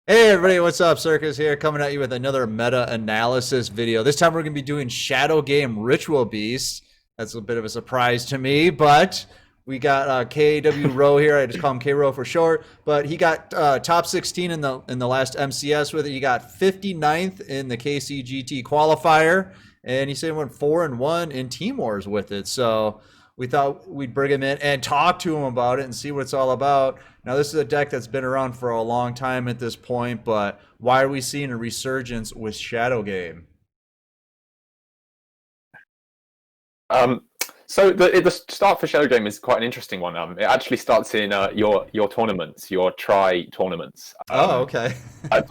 Hey everybody, what's up? Circus here, coming at you with another meta-analysis video. This time we're going to be doing Shadow Game Ritual Beast. That's a bit of a surprise to me, but we got Kwrowe here. I just call him Kwrowe for short. But he got top 16 in the last MCS with it. He got 59th in the KCGT Qualifier, and he said he went 4-1 in Team Wars with it. So we thought we'd bring him in and talk to him about it and see what it's all about. Now, this is a deck that's been around for a long time at this point, but why are we seeing a resurgence with Shadow Game? Um, so the start for Shadow Game is quite an interesting one. It actually starts in your tournaments, your try tournaments. Oh, okay.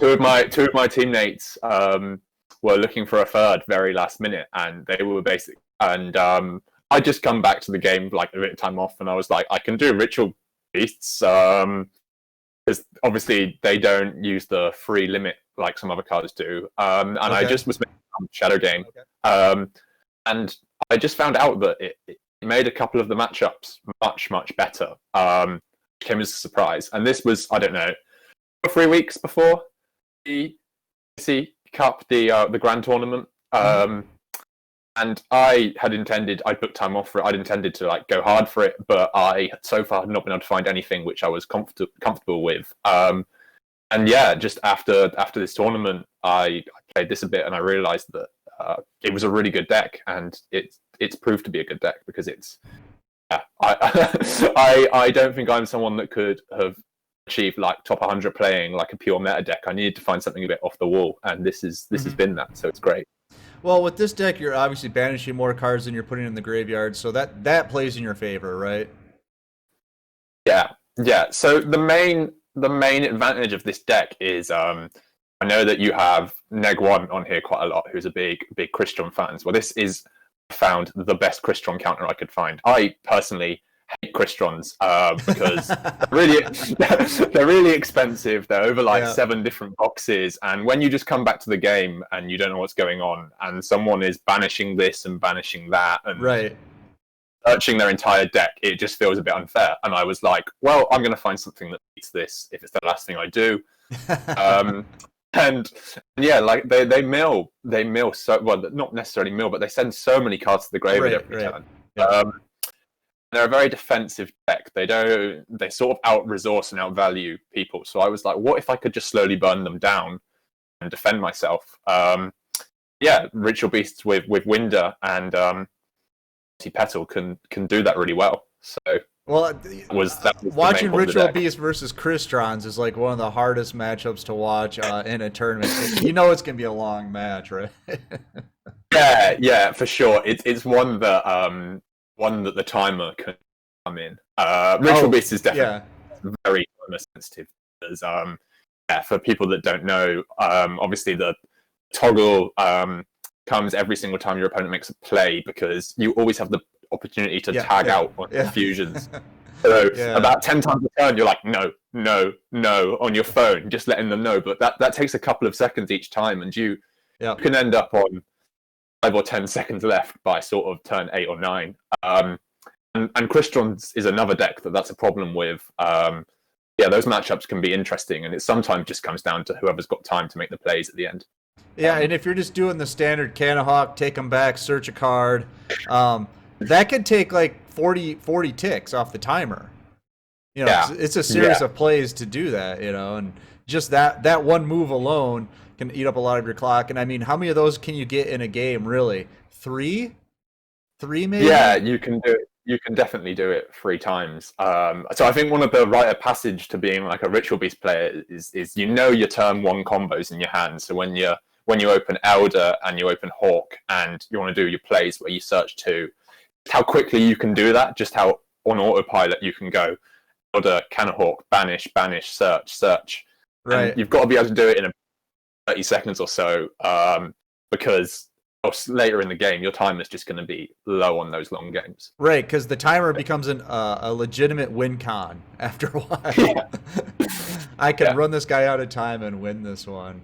Two of my teammates were looking for a third very last minute, and they were basic. And I just come back to the game like a bit of time off, and I was like, I can do Ritual Beasts because obviously they don't use the free limit like some other cards do. And I just was making Shadow Game. Okay. And I just found out that it made a couple of the matchups much better. Which came as a surprise. And this was, I don't know, 3 weeks before the KC Cup, the Grand Tournament. And I booked time off for it. I'd intended to like go hard for it, but I so far had not been able to find anything which I was comfortable with. And yeah, just after this tournament, I played this a bit, and I realized that it was a really good deck, and it's proved to be a good deck because it's. Yeah, I don't think I'm someone that could have achieved like top 100 playing like a pure meta deck. I needed to find something a bit off the wall, and this has been that. So it's great. Well, with this deck, you're obviously banishing more cards than you're putting in the graveyard, so that plays in your favor, right? Yeah. So the main advantage of this deck is I know that you have Neg1 on here quite a lot, who's a big Crystron fan. Well, this is found the best Crystron counter I could find. I personally hate Crystrons because they're really expensive. They're over like 7 different boxes, and when you just come back to the game and you don't know what's going on, and someone is banishing this and banishing that and searching their entire deck, it just feels a bit unfair. And I was like, well, I'm going to find something that beats this if it's the last thing I do. And yeah, like they mill so well, not necessarily mill, but they send so many cards to the graveyard every turn. They're a very defensive deck. They sort of out-resource and out-value people. So I was like, what if I could just slowly burn them down and defend myself? Ritual Beasts with Winder and Petal can do that really well. So that was watching Ritual Beasts versus Crystrons is like one of the hardest matchups to watch in a tournament. You know it's gonna be a long match, right? yeah, for sure. It's one that the timer can come in. Ritual Beast is definitely very timer sensitive. Because, for people that don't know, obviously the toggle comes every single time your opponent makes a play, because you always have the opportunity to tag out on fusions. So about 10 times a turn, you're like, no, on your phone, just letting them know. But that takes a couple of seconds each time, and you can end up on 5 or 10 seconds left by sort of turn 8 or 9. And Crystrons is another deck that's a problem with. Those matchups can be interesting, and it sometimes just comes down to whoever's got time to make the plays at the end. Yeah, and if you're just doing the standard Canahawk, take them back, search a card, that could take like 40 ticks off the timer. You know, it's a series of plays to do that, you know, and just that one move alone can eat up a lot of your clock. And I mean, how many of those can you get in a game, really? 3 maybe? Yeah, you can do it. You can definitely do it 3 times. So I think one of the rite of passage to being like a Ritual Beast player is your turn 1 combos in your hand. So when you open Elder and you open Hawk and you want to do your plays where you search 2, how quickly you can do that, just how on autopilot you can go Elder, Canahawk, banish, search. Right. And you've got to be able to do it in 30 seconds or so, because later in the game your time is just going to be low on those long games. Right, because the timer becomes a legitimate win con after a while. I can run this guy out of time and win this one.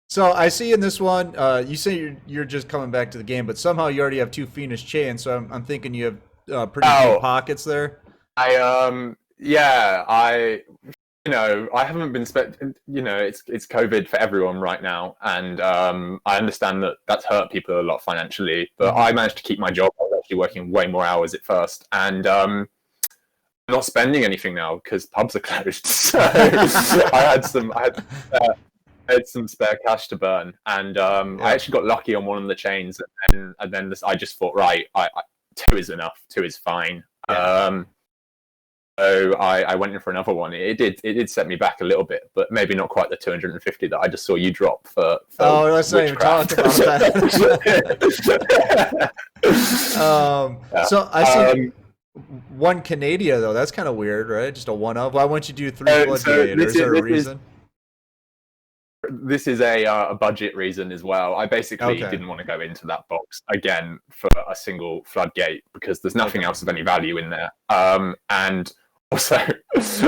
So I see in this one, you say you're just coming back to the game, but somehow you already have 2 Fiendish Chains, so I'm thinking you have pretty deep pockets there. I haven't been it's COVID for everyone right now, and I understand that that's hurt people a lot financially. But I managed to keep my job. I was actually working way more hours at first, and I'm not spending anything now because pubs are closed. So I had some spare cash to burn, and I actually got lucky on one of the chains, and then I just thought, right, two is enough. Two is fine. Yeah. So I went in for another one. It did set me back a little bit, but maybe not quite the 250 that I just saw you drop for oh, let's not even talk about that. So I see one Canada though. That's kind of weird, right? Just a one of. Why won't you do three Bloodgate? Is there a reason? This is a budget reason as well. I basically didn't want to go into that box again for a single Floodgate because there's nothing else of any value in there. And also,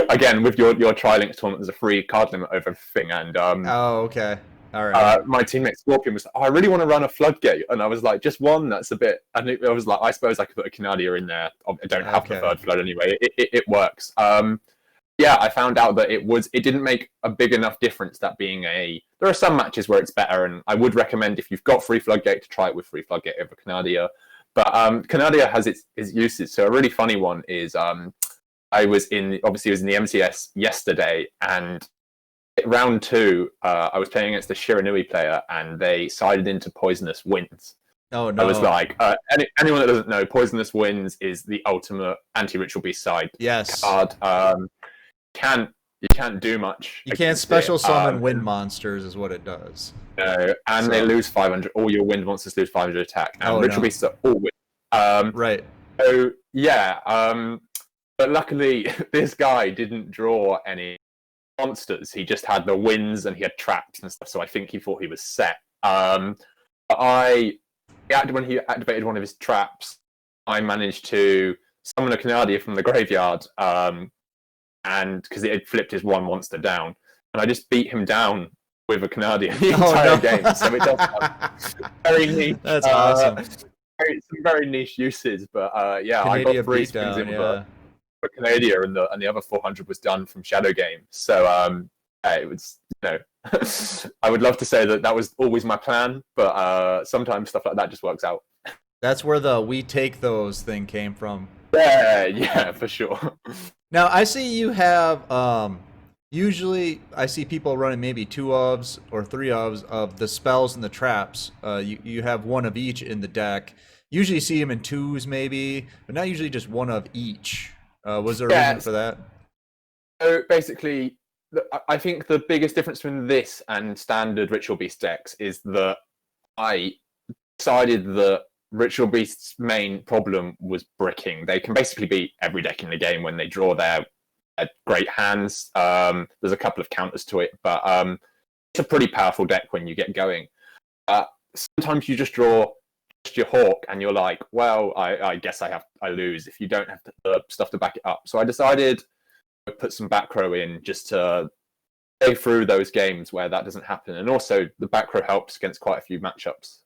again, with your Tri-Link tournament, there's a free card limit over everything. And oh, okay. All right. My teammate Scorpion was like, I really want to run a Floodgate. And I was like, just one? That's a bit... And I was like, I suppose I could put a Canadia in there. I don't have the third Flood anyway. It works. Yeah, I found out that it didn't make a big enough difference that being there are some matches where it's better, and I would recommend if you've got free Floodgate to try it with free Floodgate over Canadia. But Canadia has its uses. So a really funny one is I was in the MCS yesterday, and round 2, I was playing against a Shiranui player, and they sided into Poisonous Winds. Oh no! I was like, anyone that doesn't know, Poisonous Winds is the ultimate anti-ritual beast side card. You can't do much. You can't special summon wind monsters, is what it does. No, and they lose 500. All your wind monsters lose 500 attack, and ritual beasts are all wind. Right. So yeah, but luckily this guy didn't draw any monsters. He just had the winds and he had traps and stuff. So I think he thought he was set. But when he activated one of his traps, I managed to summon a Canadia from the graveyard. And because it had flipped his one monster down, and I just beat him down with a Canadian the entire game. So it does have very niche. That's awesome. Some very niche uses, but yeah, Canada I got 3 spins in for Canada, and the other 400 was done from Shadow Game. So it was, I would love to say that was always my plan, but sometimes stuff like that just works out. That's where the "we take those" thing came from. Yeah, for sure. Now I see you have usually I see people running maybe 2 ofs or 3 ofs of the spells and the traps. You have one of each in the deck. Usually see them in 2s maybe, but not usually just one of each. Was there a reason for that? So basically, I think the biggest difference between this and standard Ritual Beast decks is that I decided that Ritual Beast's main problem was bricking. They can basically beat every deck in the game when they draw their great hands. There's a couple of counters to it, but it's a pretty powerful deck when you get going. Sometimes you just draw just your Hawk and you're like, well, I guess I lose if you don't have the stuff to back it up. So I decided to put some back row in just to play through those games where that doesn't happen. And also the back row helps against quite a few matchups.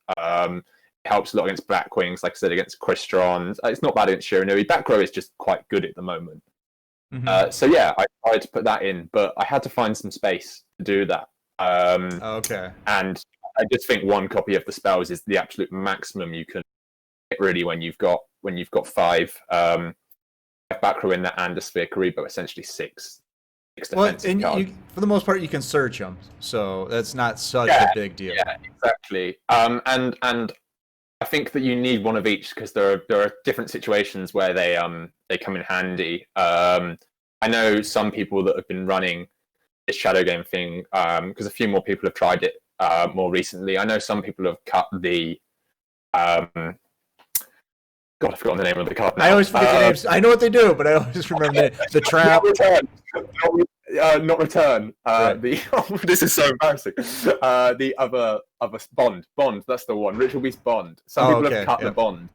It helps a lot against Blackwings, like I said, against Crystron. It's not bad against Shiranui. Back row is just quite good at the moment. Mm-hmm. So yeah, I tried to put that in, but I had to find some space to do that. Okay. And I just think 1 copy of the spells is the absolute maximum you can get, really, when you've got 5 back row in there and a Sphere Karibo, essentially 6 defensive cards. For the most part, you can search them, so that's not such a big deal. Yeah, exactly. And I think that you need one of each because there are different situations where they come in handy. I know some people that have been running this Shadow Game thing because a few more people have tried it more recently. I know some people have cut the God, I've forgotten the name of the card now. I always forget the names. I know what they do, but I always remember the trap. Not return. Right. This is so embarrassing. The other bond. That's the one. Ritual Beast Bond. Some people have cut the bond.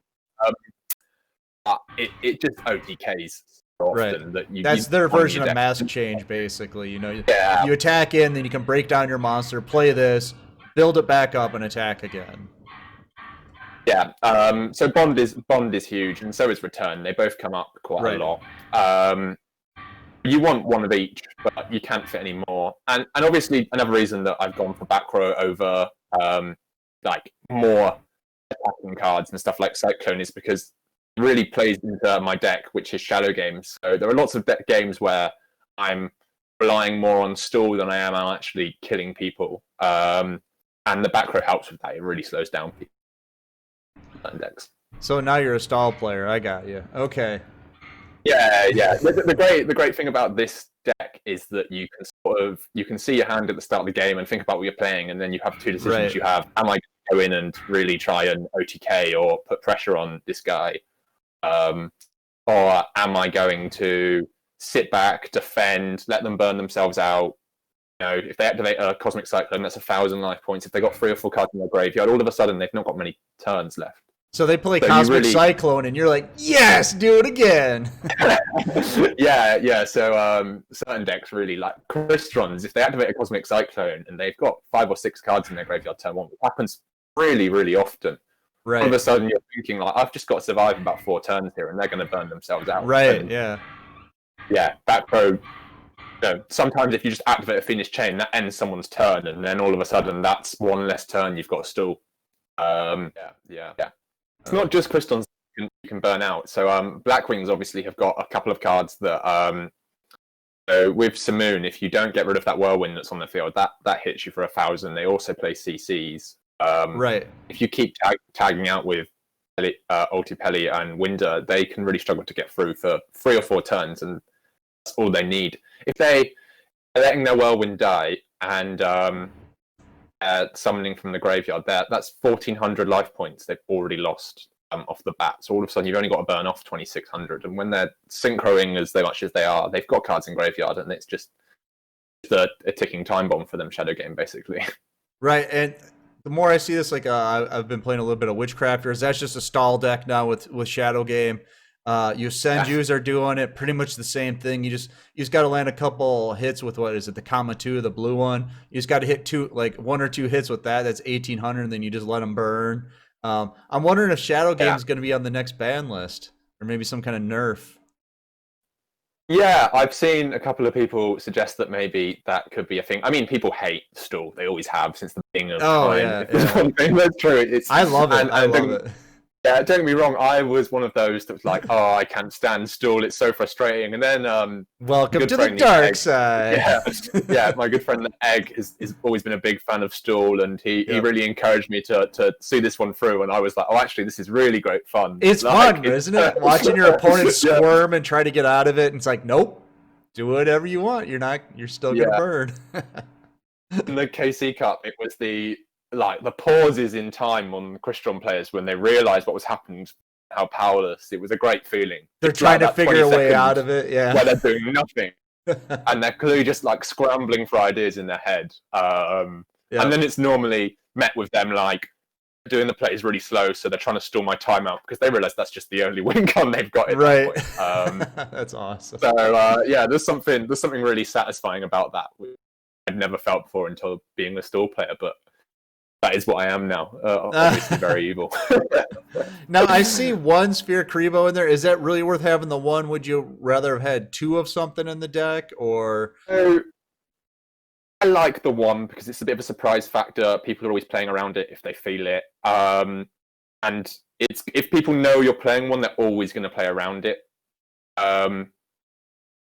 It just OTKs often. Right. That's their version of mask change, basically. You attack in, then you can break down your monster, play this, build it back up, and attack again. Yeah, so Bond is huge, and so is Return. They both come up quite a lot. You want one of each, but you can't fit any more. And obviously, another reason that I've gone for back row over like more attacking cards and stuff like Cyclone is because it really plays into my deck, which is shadow games. So there are lots of games where I'm relying more on stall than I am on actually killing people. And the back row helps with that. It really slows down people. Decks. So now you're a stall player. I got you. Okay. Yeah. The great thing about this deck is that you can see your hand at the start of the game and think about what you're playing, and then you have two decisions. Right. You have: am I going to go in and really try and OTK or put pressure on this guy, or am I going to sit back, defend, let them burn themselves out? You know, if they activate a Cosmic Cyclone, that's 1,000 life points. If they got 3 or 4 cards in their graveyard, all of a sudden they've not got many turns left. So they play Cosmic Cyclone, and you're like, yes, do it again. yeah. So certain decks really like Cristrons. If they activate a Cosmic Cyclone and they've got 5 or 6 cards in their graveyard turn 1, it happens really, really often. Right. All of a sudden you're thinking like, I've just got to survive about 4 turns here, and they're going to burn themselves out. Right. And, yeah. Back row. Sometimes if you just activate a Phoenix Chain, that ends someone's turn, and then all of a sudden that's 1 less turn you've got to stall. Yeah. It's not just Crystons you can burn out. So Blackwings obviously have got a couple of cards that so with Simoon, if you don't get rid of that Whirlwind that's on the field, that hits you for 1,000. They also play CCs. Right. If you keep tagging out with Ultipelli and Winder, they can really struggle to get through for 3 or 4 turns, and that's all they need. If they are letting their Whirlwind die and summoning from the graveyard, that's 1,400 life points they've already lost off the bat. So all of a sudden you've only got to burn off 2,600, and when they're synchroing as much as they are, they've got cards in graveyard, and it's just a ticking time bomb for them shadow game basically. Right. And the more I see this, like I've been playing a little bit of Witchcrafters. That's just a stall deck now with shadow game. Senjus are doing it pretty much the same thing. You just got to land a couple hits with, what is it, the Kama 2, the blue one. You just got to hit 1 or 2 hits with that. That's 1,800, and then you just let them burn. I'm wondering if shadow game is going to be on the next ban list, or maybe some kind of nerf. Yeah, I've seen a couple of people suggest that maybe that could be a thing. I mean, people hate stall; they always have since the beginning of time. Yeah. One thing that's true. I love it. I love it. Yeah, don't get me wrong. I was one of those that was like, "Oh, I can't stand stall. It's so frustrating." And then, welcome to the dark side. Yeah. My good friend the Egg has always been a big fan of stall, and he really encouraged me to see this one through. And I was like, "Oh, actually, this is really great fun." It's fun, isn't it? Watching your opponent squirm and try to get out of it, and it's like, nope, do whatever you want. You're still gonna burn. In the KC Cup, it was the pauses in time on Crystron players when they realised what was happening, how powerless. It was a great feeling. They're trying to figure a way out of it, where they're doing nothing. And they're clearly just like scrambling for ideas in their head. And then it's normally met with them like doing the plays really slow, so they're trying to stall my timeout because they realise that's just the only win gun they've got at that point. That's awesome. So there's something really satisfying about that, which I'd never felt before until being a stall player, but that is what I am now. Obviously very evil. Now, I see 1 Sphere Kwrowe in there. Is that really worth having the 1? Would you rather have had 2 of something in the deck, or? So, I like the 1 because it's a bit of a surprise factor. People are always playing around it if they feel it. And if people know you're playing 1, they're always going to play around it. And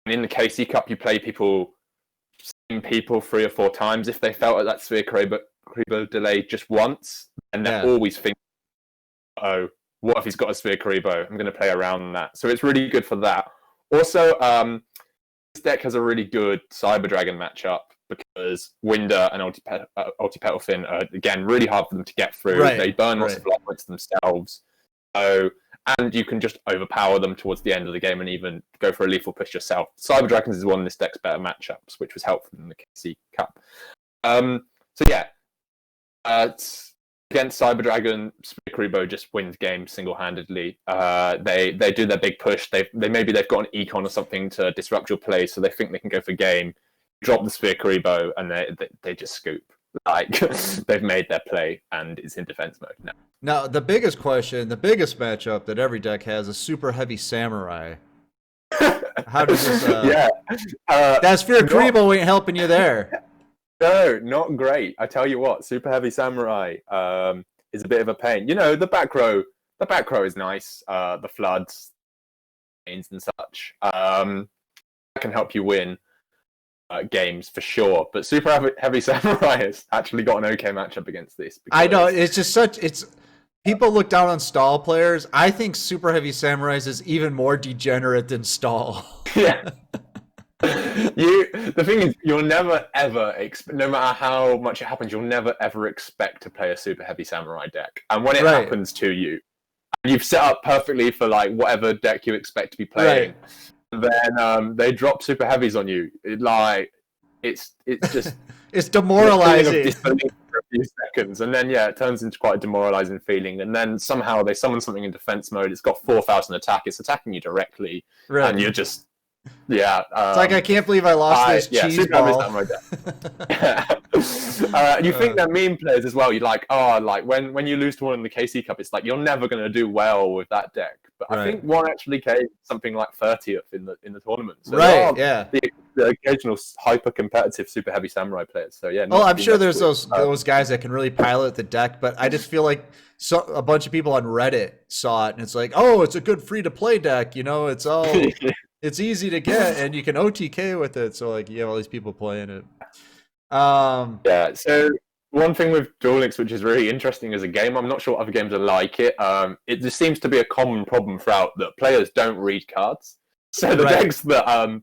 in the KC Cup, you play same people 3 or 4 times. If they felt at that Sphere Kwrowe delay just once, and they're always thinking, oh, what if he's got a Sphere Kwrowe? I'm going to play around that. So it's really good for that. Also, this deck has a really good Cyber Dragon matchup because Winder and Ultipetalfin are, again, really hard for them to get through. They burn lots of life points themselves. And you can just overpower them towards the end of the game and even go for a lethal push yourself. Cyber Dragons is one of this deck's better matchups, which was helpful in the KC Cup. Against Cyber Dragon, Sphere Kwrowe just wins games single-handedly. They do their big push. They've got an econ or something to disrupt your play, so they think they can go for game. Drop the Sphere Kwrowe, and they just scoop. Like they've made their play, and it's in defense mode now. Now, the biggest question, the biggest matchup that every deck has is Super Heavy Samurai. How does this? Yeah. That Sphere Kwrowe ain't helping you there. No, not great. I tell you what, Super Heavy Samurai is a bit of a pain. You know, the back row is nice. The floods, and such. That can help you win games for sure. But Super Heavy Samurai has actually got an okay matchup against this. I know, it's just people look down on stall players. I think Super Heavy Samurais is even more degenerate than stall. Yeah. The thing is, you'll never ever no matter how much it happens, you'll never ever expect to play a Super Heavy Samurai deck. And when it happens to you, you've set up perfectly for like whatever deck you expect to be playing, then they drop Super Heavies on you. It's just it's demoralizing for a few seconds, and then it turns into quite a demoralizing feeling. And then somehow they summon something in defense mode. It's got 4,000 attack. It's attacking you directly, and you're just it's like, I can't believe I lost this cheese ball. You think they're meme players as well. You're like, when you lose to one in the KC Cup, it's like you're never going to do well with that deck. But I think one actually came something like 30th in the tournament. So the occasional hyper competitive Super Heavy Samurai players. So I'm sure there's those guys that can really pilot the deck, but I just feel like a bunch of people on Reddit saw it and it's like, oh, it's a good free to play deck. You know, it's all. It's easy to get, and you can OTK with it. So, like, you have all these people playing it. So one thing with Duel Links, which is really interesting as a game, I'm not sure other games are like it. It just seems to be a common problem throughout that players don't read cards. So the decks that and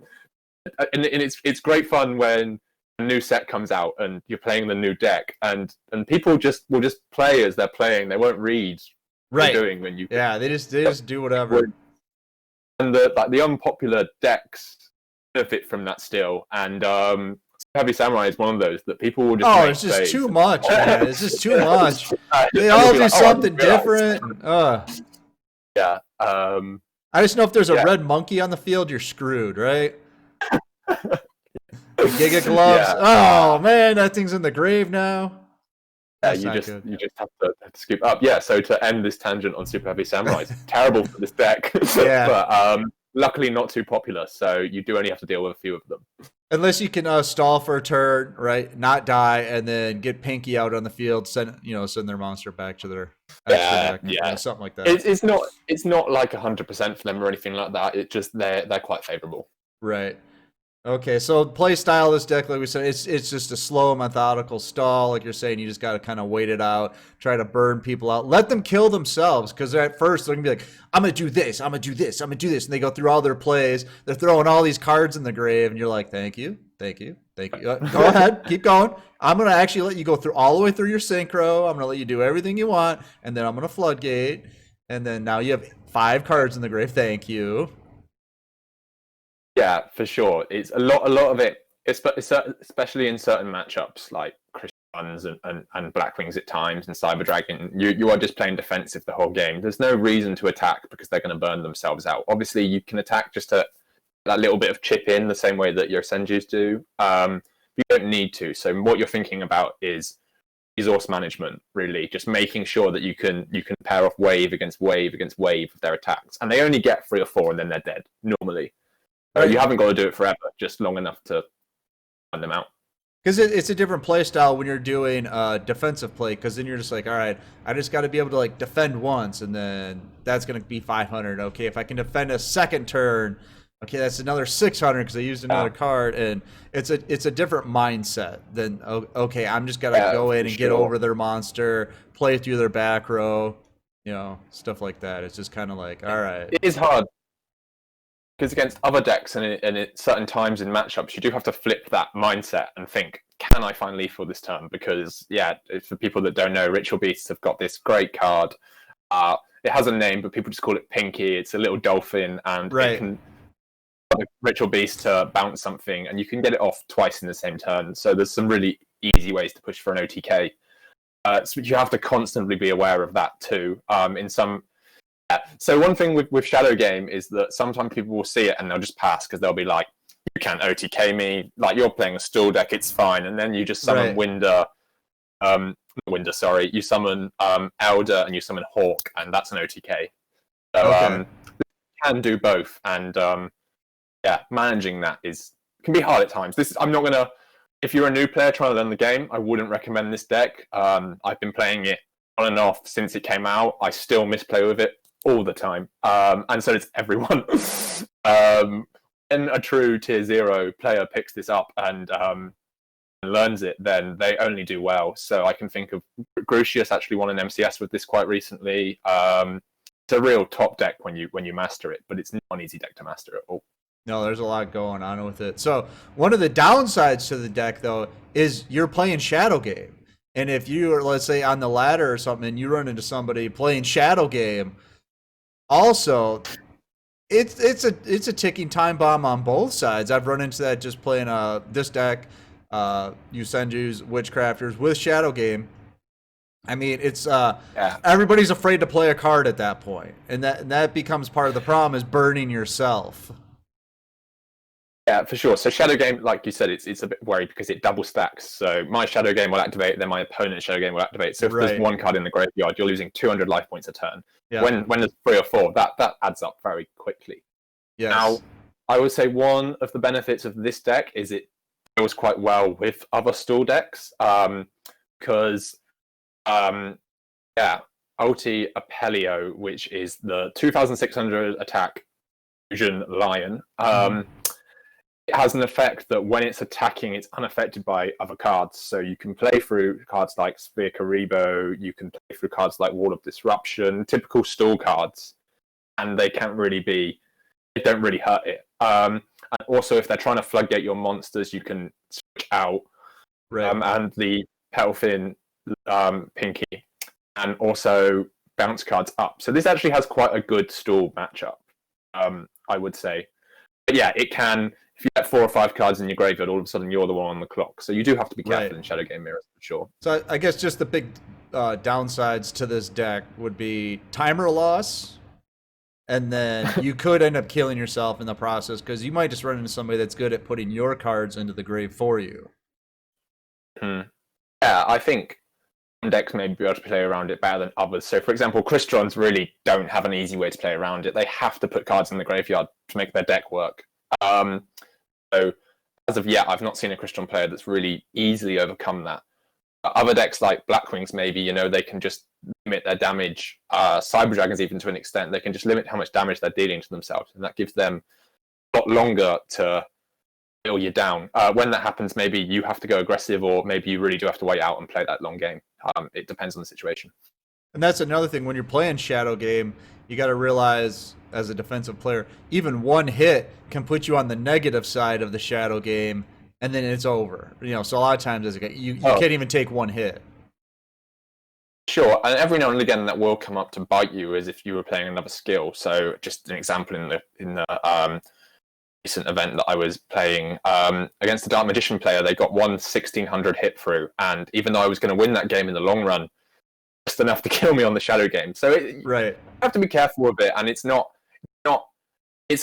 it's great fun when a new set comes out and you're playing the new deck, and people will just play as they're playing. They won't read what you're doing when you. Yeah, they just do whatever. And the unpopular decks benefit from that still, and Heavy Samurai is one of those that people will just. Oh, it's just too much, man. It's just too much. They all do something different. Yeah. I just know if there's a red monkey on the field, you're screwed, right? Giga gloves. Yeah. Oh man, that thing's in the grave now. You just have to scoop up. Yeah, so to end this tangent on Super Heavy Samurai, it's terrible for this deck. But luckily not too popular, so you do only have to deal with a few of them. Unless you can stall for a turn, right? Not die, and then get Pinky out on the field, send their monster back to their extra deck, something like that. It's not like 100% for them or anything like that. It just they're quite favorable. Right. Okay, so play style of this deck, like we said, it's just a slow, methodical stall. Like you're saying, you just got to kind of wait it out, try to burn people out, let them kill themselves, because at first they're gonna be like, I'm gonna do this, I'm gonna do this, I'm gonna do this, and they go through all their plays. They're throwing all these cards in the grave, and you're like, thank you. Go ahead, keep going. I'm gonna actually let you go through all the way through your synchro. I'm gonna let you do everything you want, and then I'm gonna floodgate, and then now you have 5 cards in the grave. Thank you. Yeah, for sure. It's a lot of it, especially in certain matchups like Christians and Blackwings at times and Cyber Dragon. You are just playing defensive the whole game. There's no reason to attack because they're going to burn themselves out. Obviously, you can attack just to that little bit of chip in the same way that your Senjus do. You don't need to. So what you're thinking about is resource management, really, just making sure that you can pair off wave against wave against wave of their attacks, and they only get 3 or 4 and then they're dead normally. You haven't got to do it forever, just long enough to find them out. Because it's a different play style when you're doing defensive play, because then you're just like, all right, I just got to be able to like defend once, and then that's going to be 500. Okay, if I can defend a second turn, okay, that's another 600 because I used another card, and it's a different mindset than, okay, I'm just got to go in and get over their monster, play through their back row, stuff like that. It's just kind of like, all right. It is hard. Because against other decks and at certain times in matchups, you do have to flip that mindset and think, can I find lethal this turn? Because, for people that don't know, Ritual Beasts have got this great card. It has a name, but people just call it Pinky. It's a little dolphin, and it can Ritual Beast to bounce something, and you can get it off twice in the same turn. So there's some really easy ways to push for an OTK. So you have to constantly be aware of that too. So one thing with Shadow Game is that sometimes people will see it and they'll just pass because they'll be like, you can't OTK me, like you're playing a stall deck, it's fine. And then you just summon you summon Elder and you summon Hawk, and that's an OTK. So you can do both. And yeah, managing that can be hard at times. I'm not gonna. If you're a new player trying to learn the game, I wouldn't recommend this deck. I've been playing it on and off since it came out. I still misplay with it all the time, and so does everyone. When a true tier 0 player picks this up and learns it, then they only do well. So I can think of Grucius actually won an MCS with this quite recently. It's a real top deck when you master it, but it's not an easy deck to master at all. No, there's a lot going on with it. So one of the downsides to the deck, though, is you're playing Shadow Game. And if you are, let's say, on the ladder or something, and you run into somebody playing Shadow Game, also, it's a ticking time bomb on both sides. I've run into that just playing this deck, Yusenju's Witchcrafters with Shadow Game. I mean, it's everybody's afraid to play a card at that point, and that becomes part of the problem, is burning yourself. Yeah, for sure. So Shadow Game, like you said, it's a bit worried because it double stacks. So my Shadow Game will activate, then my opponent's Shadow Game will activate. So if there's one card in the graveyard, you're losing 200 life points a turn. Yeah. When there's 3 or 4, that adds up very quickly. Yes. Now, I would say one of the benefits of this deck is it goes quite well with other stall decks, because Ulti Apelio, which is the 2,600 attack fusion lion. It has an effect that when it's attacking, it's unaffected by other cards. So you can play through cards like Sphere Karibo, you can play through cards like Wall of Disruption, typical stall cards, and they don't really hurt it. And also, if they're trying to floodgate your monsters, you can switch out. Right. And the Petalfin Pinky, and also bounce cards up. So this actually has quite a good stall matchup, I would say. But yeah, it can. If you get 4 or 5 cards in your graveyard, all of a sudden you're the one on the clock. So you do have to be careful in Shadow Game Mirrors, for sure. So I guess just the big downsides to this deck would be timer loss, and then you could end up killing yourself in the process because you might just run into somebody that's good at putting your cards into the grave for you. Yeah, I think some decks may be able to play around it better than others. So, for example, Crystons really don't have an easy way to play around it. They have to put cards in the graveyard to make their deck work. So as of yet, I've not seen a Cryston player that's really easily overcome that. Other decks like Blackwings, maybe, they can just limit their damage. Cyber Dragons, even to an extent, they can just limit how much damage they're dealing to themselves, and that gives them a lot longer to kill you down. When that happens, maybe you have to go aggressive, or maybe you really do have to wait out and play that long game. It depends on the situation. And that's another thing, when you're playing Shadow Game, you got to realize, as a defensive player, even one hit can put you on the negative side of the Shadow Game, and then it's over. So a lot of times as a guy, you can't even take one hit. Sure, and every now and again that will come up to bite you, as if you were playing another skill. So just an example in the recent event that I was playing against the Dark Magician player, they got 1,600 hit through, and even though I was going to win that game in the long run, just enough to kill me on the Shadow Game. So you have to be careful with it, and it's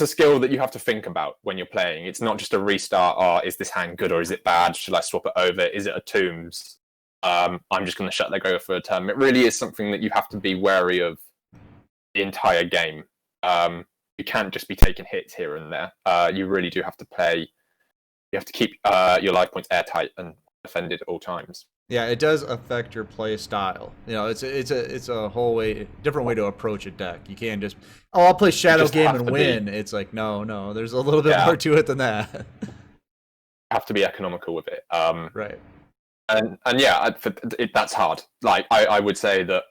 a skill that you have to think about when you're playing. It's not just a restart. Is this hand good or is it bad? Should I swap it over? Is it a Tombs? I'm just going to shut their go for a turn. It really is something that you have to be wary of the entire game. You can't just be taking hits here and there. You really do have to play. You have to keep your life points airtight and defended at all times. Yeah, it does affect your play style. It's a whole different way to approach a deck. You can't just, I'll play Shadow Game and win. It's like, no, there's a little bit more to it than that. You have to be economical with it. Right. And yeah, that's hard. Like I would say that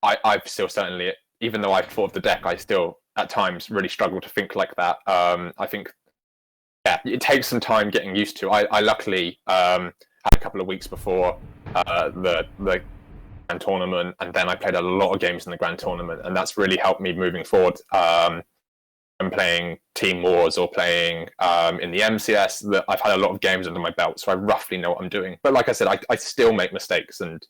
I've still certainly, even though I've thought of the deck, I still at times really struggle to think like that. I think it takes some time getting used to. I luckily had a couple of weeks before the Grand Tournament, and then I played a lot of games in the Grand Tournament, and that's really helped me moving forward. I'm playing Team Wars or playing in the MCS, that I've had a lot of games under my belt, so I roughly know what I'm doing. But like I said, I still make mistakes, and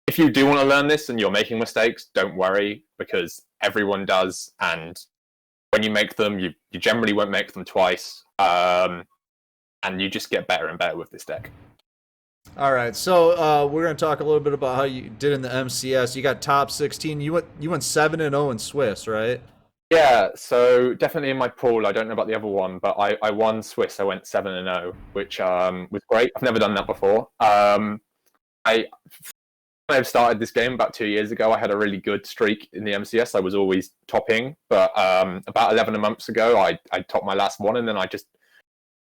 if you do want to learn this and you're making mistakes, don't worry, because everyone does, and when you make them, you generally won't make them twice, and you just get better and better with this deck. All right, so we're going to talk a little bit about how you did in the MCS. You got top 16. You went 7-0 in Swiss, right? Yeah, so definitely in my pool. I don't know about the other one, but I won Swiss. I went 7-0, which was great. I've never done that before. I I've started this game about 2 years ago. I had a really good streak in the MCS. I was always topping, but about 11 months ago, I topped my last one, and then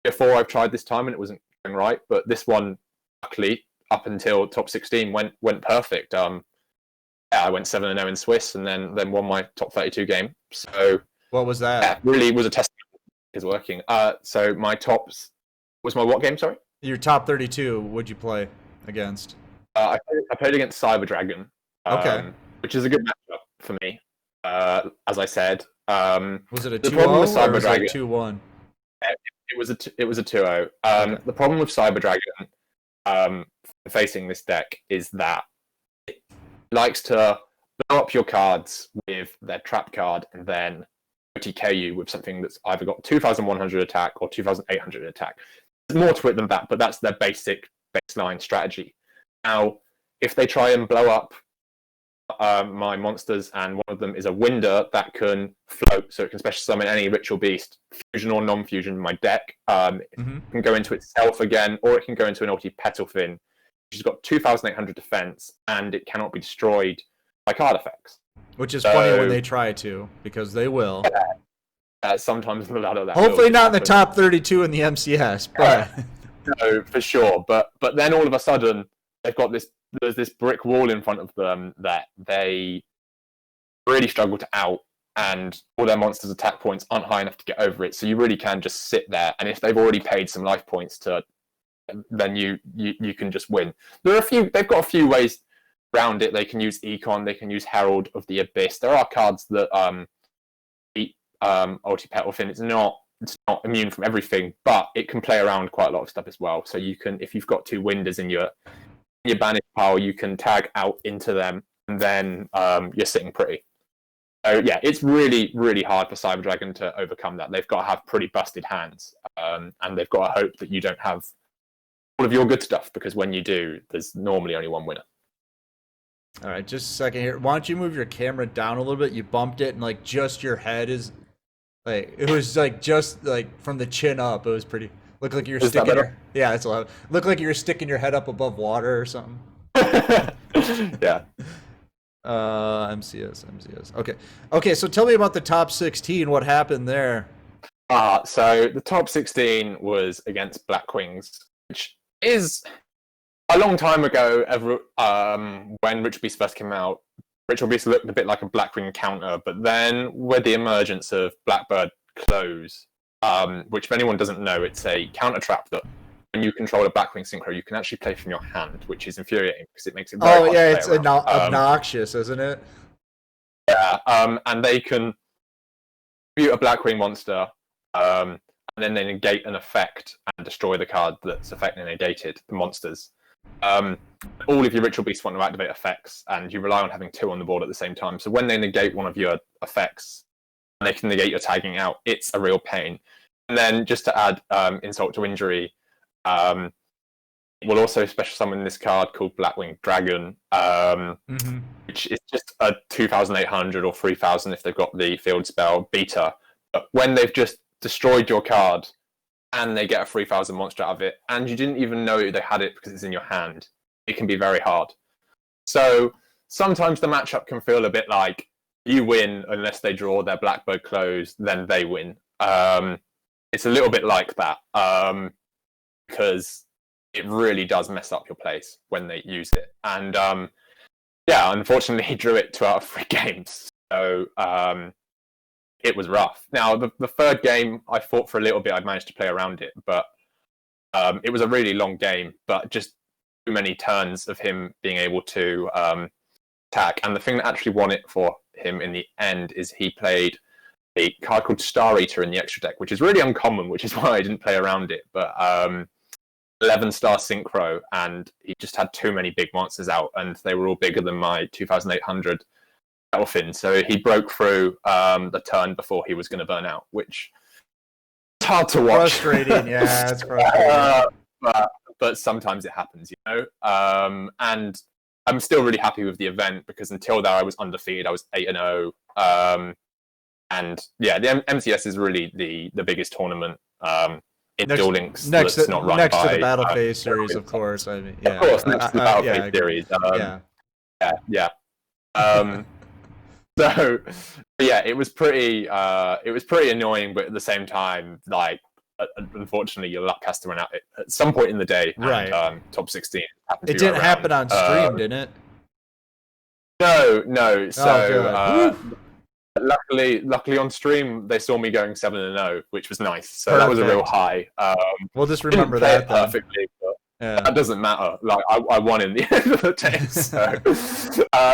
before I've tried this time, and it wasn't going right. But this one, luckily, up until top 16, went perfect. Yeah, I went 7-0 in Swiss, and then won my top 32 game. So What was that? yeah, really was a test is working. So my tops was my what game? Sorry. Your top 32. Would you play against? I played against Cyber Dragon, Okay. which is a good matchup for me. As I said, Was it a the 2-0 problem with or Cyber was it Dragon, a 2-1? it was a 2-0. Okay. The problem with Cyber Dragon facing this deck is that it likes to blow up your cards with their trap card and then OTK you with something that's either got 2,100 attack or 2,800 attack. There's more to it than that, but that's their baseline strategy. Now, if they try and blow up my monsters, and one of them is a Winder that can float, so it can special summon any ritual beast, fusion or non-fusion in my deck. It can go into itself again, or it can go into an ulti Petalfin, which has got 2,800 defense, and it cannot be destroyed by card effects. Which is funny when they try to, because they will. Sometimes a lot of that. Hopefully not in the top 32 in the MCS, but no, for sure. But then all of a sudden they've got there's this brick wall in front of them that they really struggle to out, and all their monsters' attack points aren't high enough to get over it. So you really can just sit there, and if they've already paid some life points then you can just win. They've got a few ways around it. They can use Econ, they can use Herald of the Abyss. There are cards that beat Ulti Petalfin. It's not immune from everything, but it can play around quite a lot of stuff as well. So you can, if you've got two Winders in your banish pile, you can tag out into them, and then you're sitting pretty. So yeah, it's really, really hard for Cyber Dragon to overcome that. They've got to have pretty busted hands, and they've got to hope that you don't have all of your good stuff, because when you do, there's normally only one winner. all right, just a second here. Why don't you move your camera down a little bit? You bumped it, and like just your head is like, it was like just like from the chin up. It was pretty. Looked like you were sticking. Yeah, that's a lot. Looked like you were sticking your head up above water or something. Yeah. MCS. Okay. So tell me about the top 16. What happened there? So the top 16 was against Blackwings, which is a long time ago. When Ritual Beast first came out, Ritual Beast looked a bit like a Blackwing counter, but then with the emergence of Blackbird Close, which if anyone doesn't know, it's a counter trap that when you control a Blackwing synchro, you can actually play from your hand, which is infuriating because it makes it very hard to play it's obnoxious, isn't it? Yeah, and they can shoot a Blackwing monster, and then they negate an effect and destroy the card that's effectively negated, the monsters. All of your Ritual Beasts want to activate effects, and you rely on having two on the board at the same time. So when they negate one of your effects, and they can negate your tagging out, it's a real pain. And then just to add insult to injury, we'll also special summon this card called Blackwing Dragon, which is just a 2,800 or 3,000 if they've got the field spell beta. But when they've just destroyed your card and they get a 3,000 monster out of it, and you didn't even know they had it because it's in your hand, it can be very hard. So sometimes the matchup can feel a bit like you win unless they draw their Blackbird Close, then they win. It's a little bit like that, because it really does mess up your place when they use it. And yeah, unfortunately, he drew it 2 out of 3 games. So it was rough. Now, the third game, I fought for a little bit. I managed to play around it, but it was a really long game, but just too many turns of him being able to attack. And the thing that actually won it for him in the end is he played a card called Star Eater in the extra deck, which is really uncommon, which is why I didn't play around it. But 11-star Synchro, and he just had too many big monsters out, and they were all bigger than my 2,800 Elfin. So he broke through the turn before he was going to burn out, which is hard to watch. Frustrating, yeah, it's frustrating. But sometimes it happens, you know. And I'm still really happy with the event because until there I was undefeated. I was 8-0. And yeah, the MCS is really the biggest tournament in Duel Links next that's not run next by to the Battle Phase series, of course. I mean, yeah, of course, next to the Battle Phase series. yeah. Yeah. So yeah, it was pretty annoying, but at the same time, like unfortunately, your luck has to run out at some point in the day. Right. And, top 16. It didn't happen on stream, didn't it? No. So luckily on stream they saw me going 7-0, which was nice. So Perfect. That was a real high. We'll just remember that perfectly. But that doesn't matter. Like I won in the end of the day, so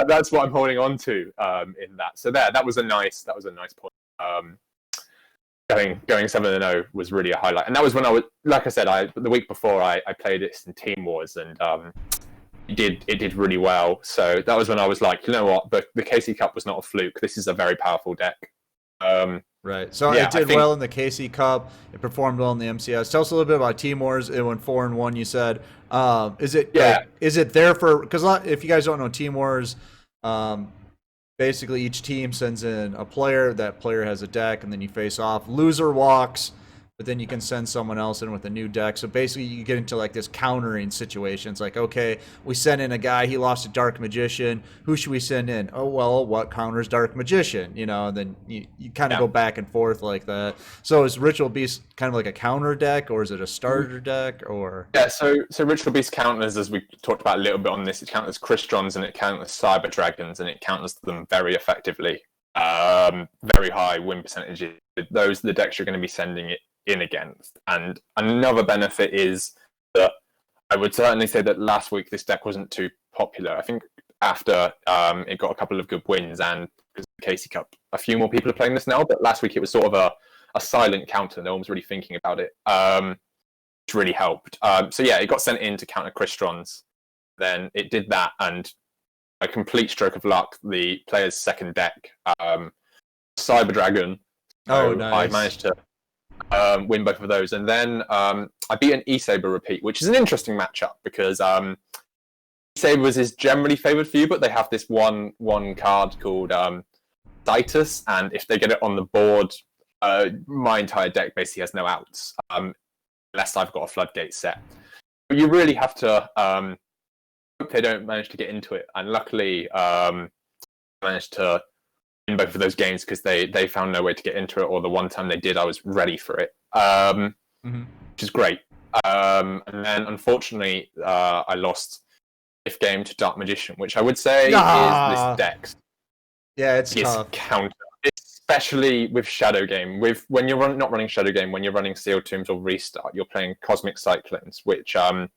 that's what I'm holding on to in that. So that was a nice point. Going 7-0 was really a highlight, and that was when I was, like I said, the week before I played it in Team Wars, and it did really well. So that was when I was like, you know what, the KC Cup was not a fluke. This is a very powerful deck. Right. So it did well in the KC Cup. It performed well in the MCS. Tell us a little bit about Team Wars. It went 4-1. You said, is it there for? Because if you guys don't know, Team Wars, basically each team sends in a player. That player has a deck, and then you face off. Loser walks, but then you can send someone else in with a new deck. So basically you get into like this countering situation. It's like, okay, we sent in a guy, he lost a Dark Magician. Who should we send in? Oh, well, what counters Dark Magician? You know, and then you kind of go back and forth like that. So is Ritual Beast kind of like a counter deck, or is it a starter deck? Or so Ritual Beast counters, as we talked about a little bit on this, it counters Crystons and it counters Cyber Dragons, and it counters them very effectively. Very high win percentages. Those are the decks you're going to be sending it in against. And another benefit is that I would certainly say that last week this deck wasn't too popular. I think after it got a couple of good wins, and because of the KC Cup, a few more people are playing this now, but last week it was sort of a silent counter. No one was really thinking about it, which really helped. So yeah, it got sent in to counter Crystons. Then it did that, and a complete stroke of luck, the player's second deck, Cyber Dragon. So nice. I managed to win both of those, and then I beat an E-Saber repeat, which is an interesting matchup because E-Sabers is generally favored for you, but they have this one card called Circus, and if they get it on the board, my entire deck basically has no outs, unless I've got a floodgate set. But you really have to hope they don't manage to get into it, and luckily I managed to in both of those games because they found no way to get into it, or the one time they did, I was ready for it, which is great. And then unfortunately, I lost fifth game to Dark Magician, which I would say is this deck's tough counter, especially with Shadow Game. When you're not running Shadow Game, when you're running Sealed Tombs or Restart, you're playing Cosmic Cyclones, which are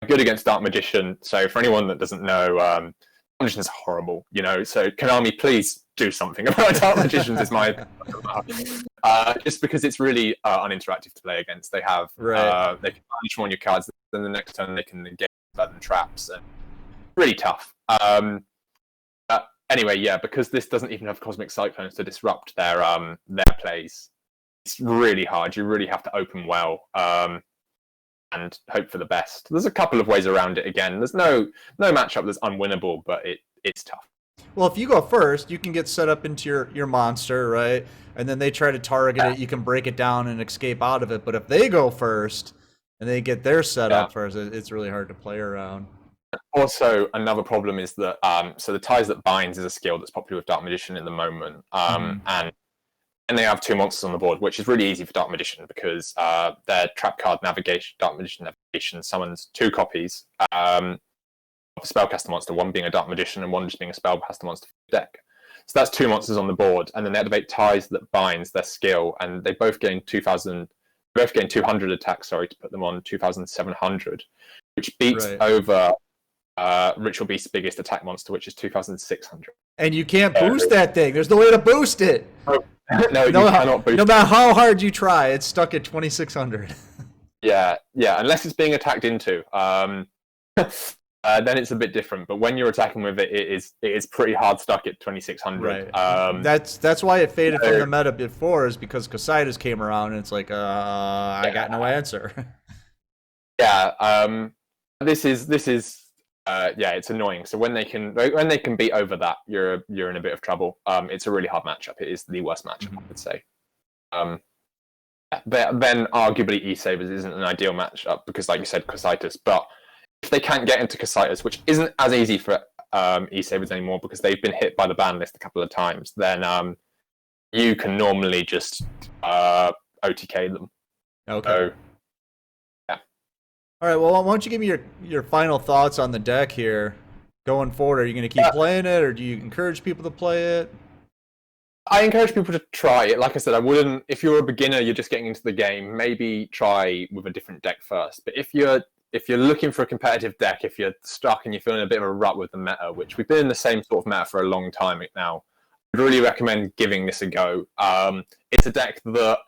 good against Dark Magician. So for anyone that doesn't know, Magicians are horrible, you know. So Konami, please do something about Dark Magicians. Is my just because it's really uninteractive to play against. They have they can punish one of your cards, then the next turn they can engage certain traps, and really tough. Anyway, yeah, because this doesn't even have Cosmic Cyclones to disrupt their plays. It's really hard. You really have to open well and hope for the best. There's a couple of ways around it. Again, there's no matchup that's unwinnable, but it's tough. Well, if you go first, you can get set up into your monster, right? And then they try to target it. You can break it down and escape out of it. But if they go first and they get their setup first, it's really hard to play around. Also, another problem is that so the Ties That Binds is a skill that's popular with Dark Magician in the moment, and they have two monsters on the board, which is really easy for Dark Magician because their trap card Navigation, Dark Magician Navigation, summons two copies of a spellcaster monster, one being a Dark Magician and one just being a spellcaster monster for the deck. So that's two monsters on the board, and then they activate Ties That Binds, their skill, and they both gain 200 attacks, to put them on 2,700, which beats over Ritual Beast's biggest attack monster, which is 2,600. And you can't boost that thing. There's no way to boost it. No, you cannot boost it. No matter how hard you try, it's stuck at 2,600. Yeah, unless it's being attacked into. Then it's a bit different. But when you're attacking with it, it is pretty hard stuck at 2,600. Right. That's why it faded from the meta before, is because Casitas came around and it's like, I got no answer. Yeah. This is yeah, it's annoying. So when they can beat over that, you're in a bit of trouble. It's a really hard matchup. It is the worst matchup, I would say. But then arguably E-Sabers isn't an ideal matchup because, like you said, Cositus. But if they can't get into Cositus, which isn't as easy for E-Sabers anymore because they've been hit by the ban list a couple of times, then you can normally just OTK them. Okay. So, yeah. All right. Well, why don't you give me your final thoughts on the deck here going forward? Are you going to keep playing it, or do you encourage people to play it? I encourage people to try it. Like I said, I wouldn't. If you're a beginner, you're just getting into the game. Maybe try with a different deck first. But if you're looking for a competitive deck, if you're stuck and you're feeling a bit of a rut with the meta, which we've been in the same sort of meta for a long time now, I'd really recommend giving this a go. It's a deck that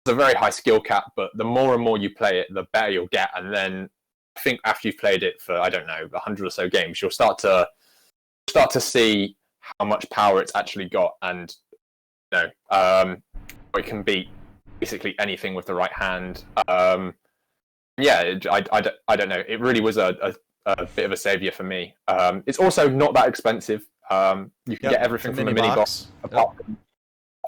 has a very high skill cap, but the more and more you play it, the better you'll get. And then I think after you've played it for, I don't know, 100 or so games, you'll start to see how much power it's actually got, and it can beat basically anything with the right hand. Yeah, I don't know. It really was a bit of a savior for me. It's also not that expensive. You can get everything from the mini box, apart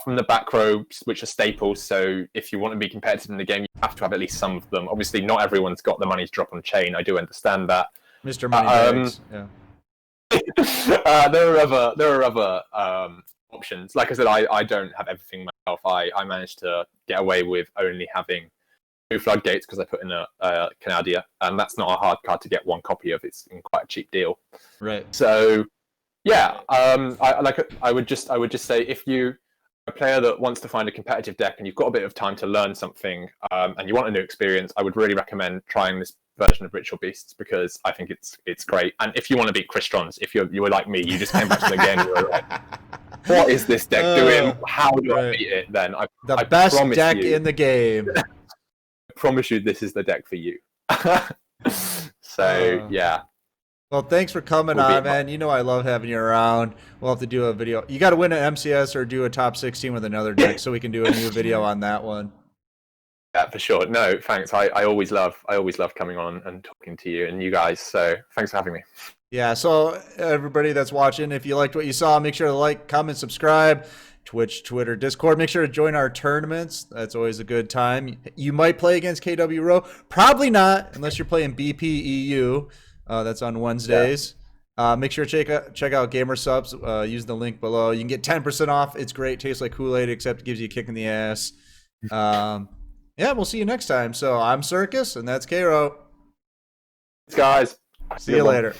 from the back robes, which are staples. So if you want to be competitive in the game, you have to have at least some of them. Obviously, not everyone's got the money to drop on chain. I do understand that. Mr. Moneybags. Yeah. There are other options. Like I said, I don't have everything myself. I managed to get away with only having 2 floodgates because I put in a Canadia, and that's not a hard card to get 1 copy of. It's in quite a cheap deal. Right. So yeah, I would just say, if you're a player that wants to find a competitive deck and you've got a bit of time to learn something, and you want a new experience, I would really recommend trying this version of Ritual Beasts because I think it's great. And if you want to beat Christrons, if you were like me, you just came back to the game and you were like, what is this deck doing? How do I beat it? Then I best deck in the game. I promise you, this is the deck for you. So yeah. Well, thanks for coming on, man. You know I love having you around. We'll have to do a video. You got to win an MCS or do a top 16 with another deck so we can do a new video on that one. Yeah, for sure. No, thanks. I always love coming on and talking to you and you guys. So thanks for having me. Yeah, so everybody that's watching, if you liked what you saw, make sure to like, comment, subscribe. Twitch, Twitter, Discord. Make sure to join our tournaments. That's always a good time. You might play against KWRO. Probably not, unless you're playing BPEU. That's on Wednesdays. Yeah. Make sure to check out Gamersupps. Use the link below. You can get 10% off. It's great. Tastes like Kool-Aid, except it gives you a kick in the ass. Yeah, we'll see you next time. So I'm Circus, and that's Kwrowe. Thanks, guys. See you later.